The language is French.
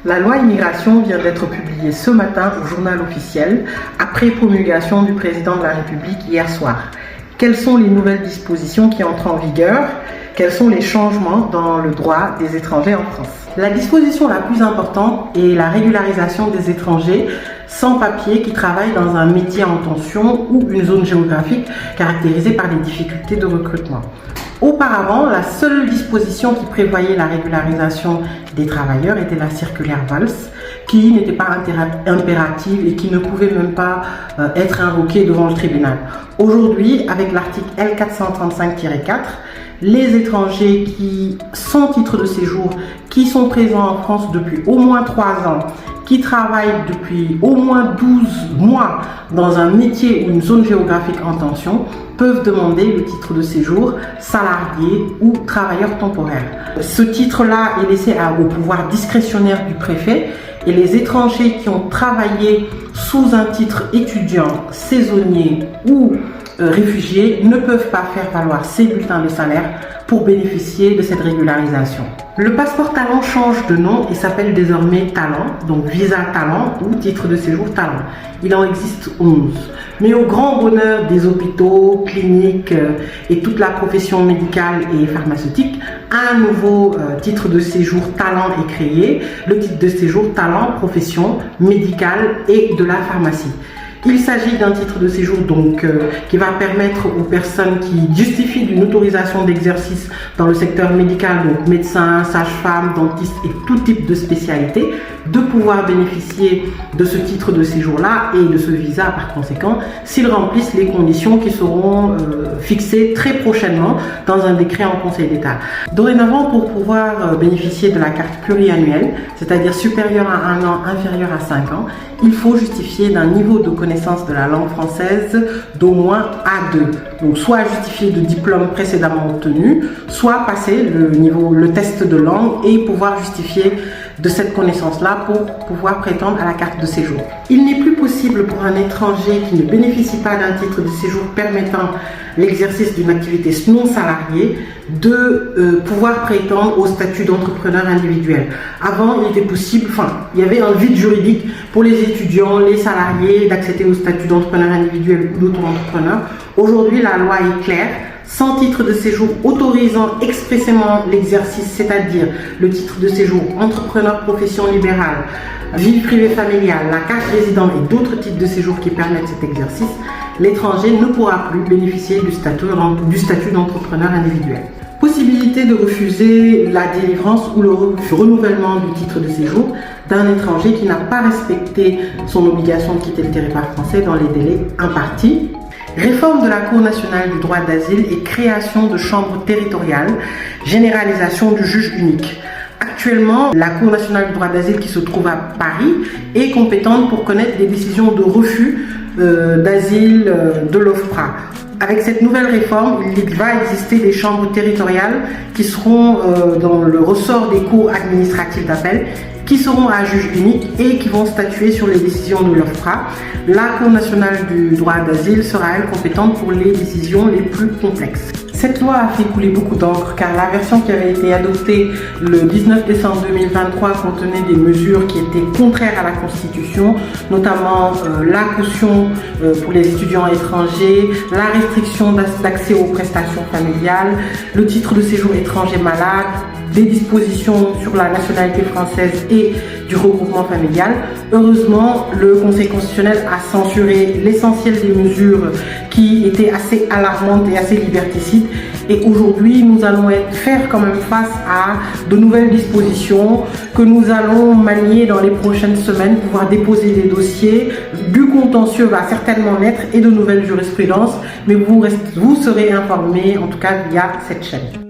La loi immigration vient d'être publiée ce matin au journal officiel, après promulgation du président de la République hier soir. Quelles sont les nouvelles dispositions qui entrent en vigueur? Quels sont les changements dans le droit des étrangers en France? La disposition la plus importante est la régularisation des étrangers sans papier qui travaillent dans un métier en tension ou une zone géographique caractérisée par des difficultés de recrutement. Auparavant, la seule disposition qui prévoyait la régularisation des travailleurs était la circulaire Valls, qui n'était pas impérative et qui ne pouvait même pas être invoquée devant le tribunal. Aujourd'hui, avec l'article L435-4, les étrangers qui, sans titre de séjour, qui sont présents en France depuis au moins 3 ans, qui travaillent depuis au moins 12 mois dans un métier ou une zone géographique en tension, peuvent demander le titre de séjour salarié ou travailleur temporaire. Ce titre-là est laissé au pouvoir discrétionnaire du préfet et les étrangers qui ont travaillé sous un titre étudiant, saisonnier ou réfugiés ne peuvent pas faire valoir ces bulletins de salaire pour bénéficier de cette régularisation. Le passeport talent change de nom et s'appelle désormais talent, donc visa talent ou titre de séjour talent. Il en existe 11. Mais au grand bonheur des hôpitaux, cliniques et toute la profession médicale et pharmaceutique, un nouveau titre de séjour talent est créé, le titre de séjour talent profession médicale et de la pharmacie. Il s'agit d'un titre de séjour qui va permettre aux personnes qui justifient d'une autorisation d'exercice dans le secteur médical, donc médecins, sages-femmes, dentistes et tout type de spécialité, de pouvoir bénéficier de ce titre de séjour-là et de ce visa par conséquent, s'ils remplissent les conditions qui seront fixées très prochainement dans un décret en Conseil d'État. Dorénavant, pour pouvoir bénéficier de la carte pluriannuelle, c'est-à-dire supérieure à 1 an, inférieure à 5 ans, il faut justifier d'un niveau de connaissance de la langue française d'au moins A2. Donc soit justifier de diplôme précédemment obtenu, soit passer le test de langue et pouvoir justifier de cette connaissance-là pour pouvoir prétendre à la carte de séjour. Il n'est plus possible pour un étranger qui ne bénéficie pas d'un titre de séjour permettant l'exercice d'une activité non salariée de pouvoir prétendre au statut d'entrepreneur individuel. Avant, il était possible, il y avait un vide juridique pour les étudiants, les salariés d'accéder au statut d'entrepreneur individuel ou d'auto-entrepreneur. Aujourd'hui, la loi est claire. Sans titre de séjour autorisant expressément l'exercice, c'est-à-dire le titre de séjour entrepreneur profession libérale, vie privée familiale, la carte résident et d'autres titres de séjour qui permettent cet exercice, l'étranger ne pourra plus bénéficier du statut d'entrepreneur individuel. Possibilité de refuser la délivrance ou le renouvellement du titre de séjour d'un étranger qui n'a pas respecté son obligation de quitter le territoire français dans les délais impartis. Réforme de la Cour nationale du droit d'asile et création de chambres territoriales, généralisation du juge unique. Actuellement, la Cour nationale du droit d'asile qui se trouve à Paris est compétente pour connaître des décisions de refus d'asile de l'OFPRA. Avec cette nouvelle réforme, il va exister des chambres territoriales qui seront dans le ressort des cours administratives d'appel, qui seront à juge unique et qui vont statuer sur les décisions de l'OFPRA. La Cour nationale du droit d'asile sera, elle, compétente pour les décisions les plus complexes. Cette loi a fait couler beaucoup d'encre car la version qui avait été adoptée le 19 décembre 2023 contenait des mesures qui étaient contraires à la Constitution, notamment la caution pour les étudiants étrangers, la restriction d'accès aux prestations familiales, le titre de séjour étranger malade, des dispositions sur la nationalité française et du regroupement familial. Heureusement, le Conseil constitutionnel a censuré l'essentiel des mesures qui étaient assez alarmantes et assez liberticides. Et aujourd'hui, nous allons faire quand même face à de nouvelles dispositions que nous allons manier dans les prochaines semaines, pouvoir déposer des dossiers. Du contentieux va certainement naître et de nouvelles jurisprudences, mais vous serez informés, en tout cas via cette chaîne.